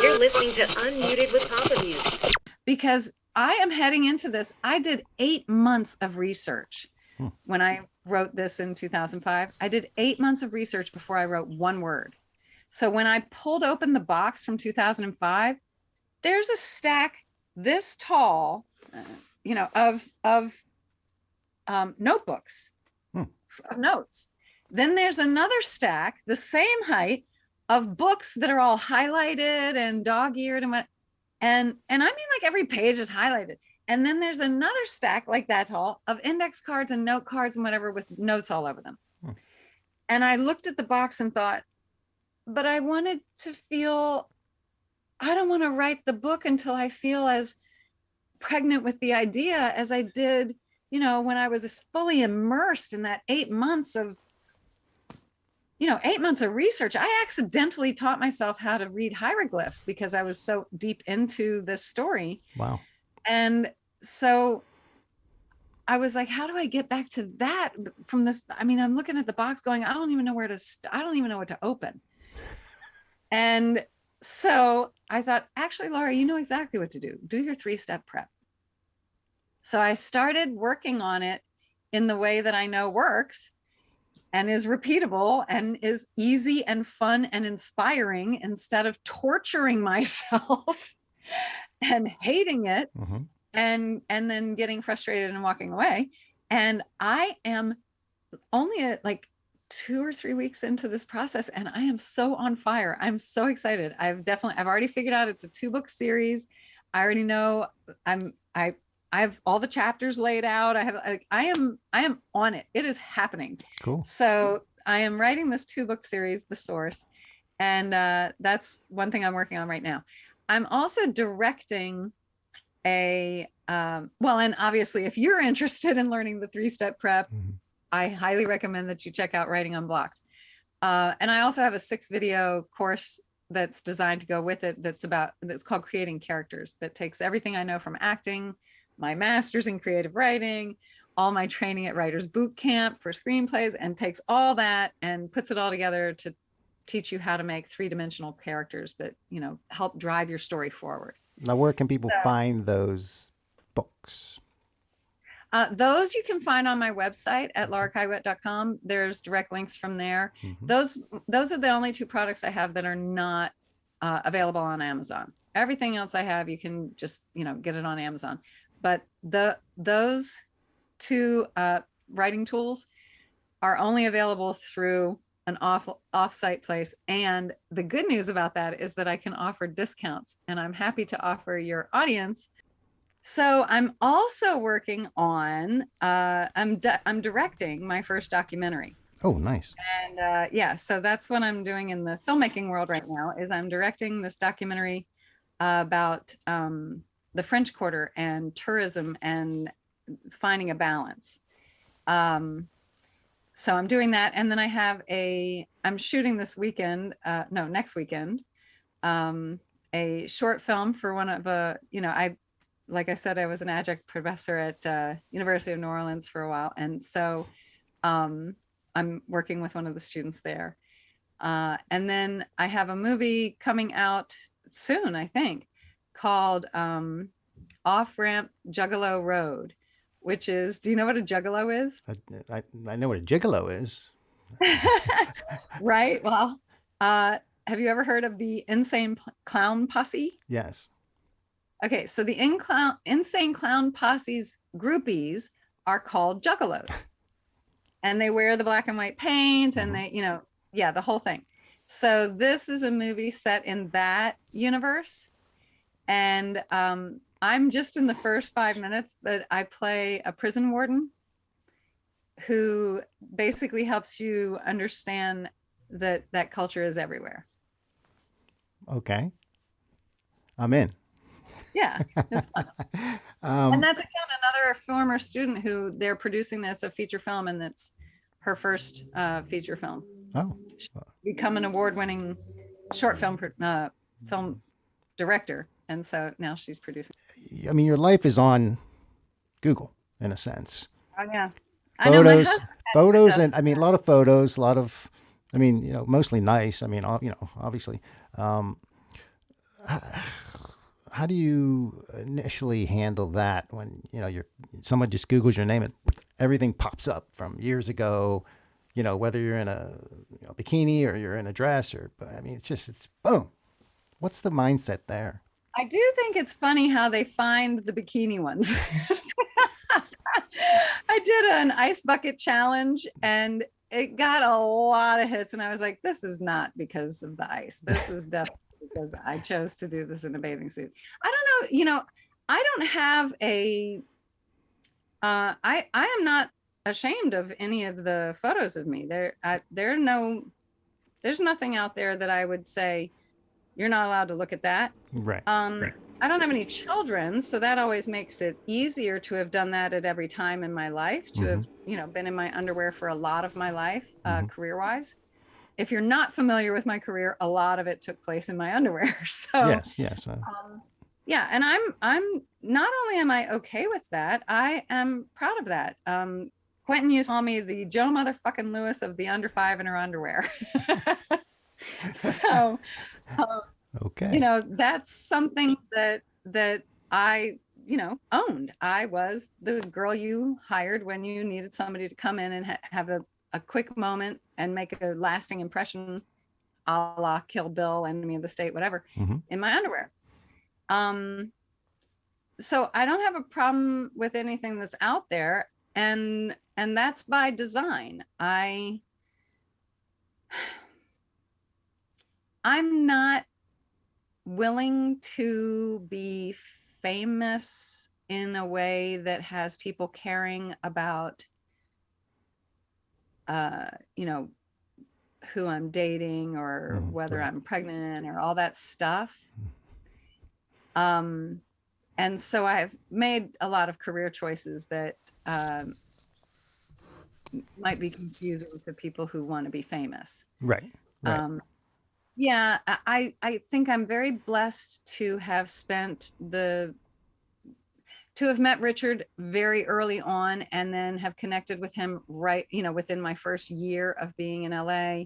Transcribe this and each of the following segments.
You're listening to Unmuted with Papamutes. Because I am heading into this. I did 8 months of research when I wrote this in 2005. I did 8 months of research before I wrote one word. So when I pulled open the box from 2005, there's a stack this tall, of notebooks, of notes. Then there's another stack, the same height, of books that are all highlighted and dog-eared and I mean, like, every page is highlighted. And then there's another stack like that tall of index cards and note cards and whatever with notes all over them. And I looked at the box and thought, but I wanted to feel, I don't want to write the book until I feel as pregnant with the idea as I did, when I was fully immersed in that 8 months of 8 months of research. I accidentally taught myself how to read hieroglyphs because I was so deep into this story. Wow. And so I was like, how do I get back to that from this? I mean, I'm looking at the box going, I don't even know I don't even know what to open. And so I thought, actually, Laura, you know exactly what to do. Do your 3-step prep. So I started working on it in the way that I know works and is repeatable and is easy and fun and inspiring, instead of torturing myself and hating it and then getting frustrated and walking away. And I am only like 2 or 3 weeks into this process, and I am so on fire. I'm so excited. I've already figured out it's a 2-book series. I already know I have all the chapters laid out. I am on it. It is happening. Cool. So I am writing this 2-book series, The Source. And that's one thing I'm working on right now. I'm also directing and obviously, if you're interested in learning the 3-step prep, I highly recommend that you check out Writing Unblocked. And I also have a 6-video course that's designed to go with it. That's called Creating Characters, that takes everything I know from acting, my master's in creative writing, all my training at Writers Boot Camp for screenplays, and takes all that and puts it all together to teach you how to make 3-dimensional characters that, help drive your story forward. Now, where can people find those books? Those you can find on my website at lauracayouette.com. There's direct links from there. Those are the only 2 products I have that are not available on Amazon. Everything else I have, you can just, get it on Amazon. But those 2 writing tools are only available through an off-site place. And the good news about that is that I can offer discounts, and I'm happy to offer your audience. So I'm also working on, I'm directing my first documentary. Oh, nice. And so that's what I'm doing in the filmmaking world right now, is I'm directing this documentary about the French Quarter and tourism and finding a balance. So I'm doing that. And then I'm shooting this weekend, next weekend, a short film for one of, like I said, I was an adjunct professor at University of New Orleans for a while. And so I'm working with one of the students there. And then I have a movie coming out soon, I think, called Off-Ramp Juggalo Road, which is, do you know what a juggalo is? I know what a gigolo is. Right. Well, have you ever heard of the Insane Clown Posse? Yes. Okay, so the Insane Clown Posse's groupies are called juggalos. And they wear the black and white paint and they, the whole thing. So this is a movie set in that universe. And I'm just in the first 5 minutes, but I play a prison warden who basically helps you understand that culture is everywhere. Okay. I'm in. Yeah, it's fun. And that's, again, another former student who they're producing that's a feature film, and that's her first feature film. Oh. She's become an award-winning short film director, and so now she's producing. I mean, your life is on Google in a sense. Oh yeah. Photos, and I mean, a lot of photos, mostly nice. I mean, obviously. how do you initially handle that when someone just Googles your name and everything pops up from years ago? Whether you're in a bikini or you're in a dress, or I mean, it's boom. What's the mindset there? I do think it's funny how they find the bikini ones. I did an ice bucket challenge and it got a lot of hits. And I was like, this is not because of the ice. This is definitely because I chose to do this in a bathing suit. I don't know. I don't have I am not ashamed of any of the photos of me. There's nothing out there that I would say, you're not allowed to look at that. Right. Right. I don't have any children, so that always makes it easier to have done that at every time in my life, to have, been in my underwear for a lot of my life, career-wise. If you're not familiar with my career, a lot of it took place in my underwear. So yes. yeah, and I'm not only am I okay with that, I am proud of that. Quentin used to call me the Joe motherfucking Lewis of the under 5 in her underwear. So okay. that's something that I owned. I was the girl you hired when you needed somebody to come in and have a quick moment and make a lasting impression, a la Kill Bill, Enemy of the State, whatever, in my underwear. So I don't have a problem with anything that's out there, and that's by design. I'm not willing to be famous in a way that has people caring about who I'm dating or whether I'm pregnant or all that stuff. And so I've made a lot of career choices that might be confusing to people who want to be famous. Right. Yeah, I think I'm very blessed to have met Richard very early on, and then have connected with him within my first year of being in LA.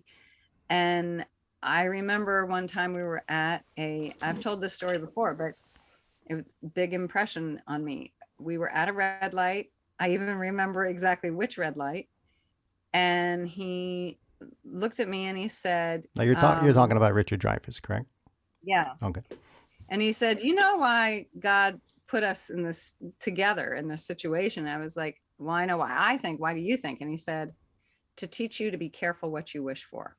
And I remember one time we were at I've told this story before, but it was a big impression on me. We were at a red light. I even remember exactly which red light. And he looked at me and he said, now you're talking about Richard Dreyfuss, correct? Yeah. Okay. And he said, you know why God put us in this together in this situation? I was like, well, I know why I think. Why do you think? And he said, to teach you to be careful what you wish for.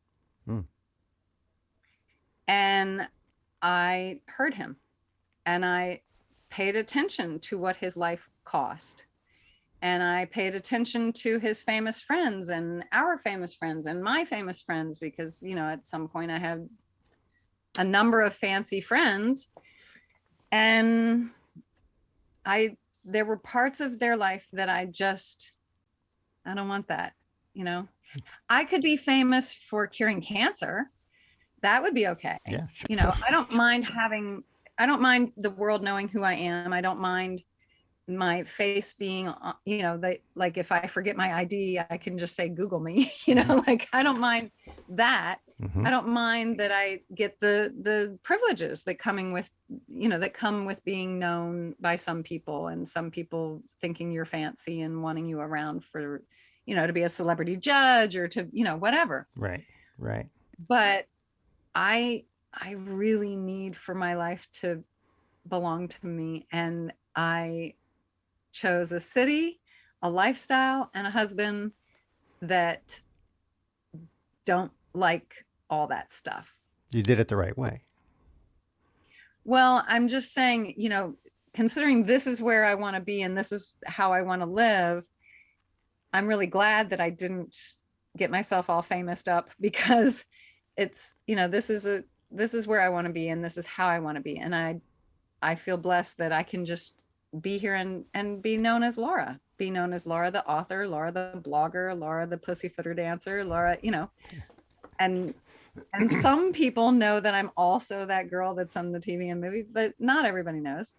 And I heard him, and I paid attention to what his life cost. And I paid attention to his famous friends and our famous friends and my famous friends, because, at some point I had a number of fancy friends, and there were parts of their life that I don't want that, I could be famous for curing cancer. That would be okay. Yeah. Sure. I don't mind the world knowing who I am. I don't mind my face being, like if I forget my ID, I can just say, Google me, like I don't mind that. I don't mind that I get the privileges that come with being known by some people, and some people thinking you're fancy and wanting you around for, to be a celebrity judge or to, whatever. Right. But I really need for my life to belong to me. And I chose a city, a lifestyle, and a husband that don't like all that stuff. You did it the right way. Well, I'm just saying, considering this is where I want to be and this is how I want to live, I'm really glad that I didn't get myself all famous up, because it's, this is where I want to be, and this is how I want to be. And I feel blessed that I can just be here and be known as Laura, the author, Laura the blogger, Laura the pussyfooter dancer, Laura, and some people know that I'm also that girl that's on the TV and movie, but not everybody knows.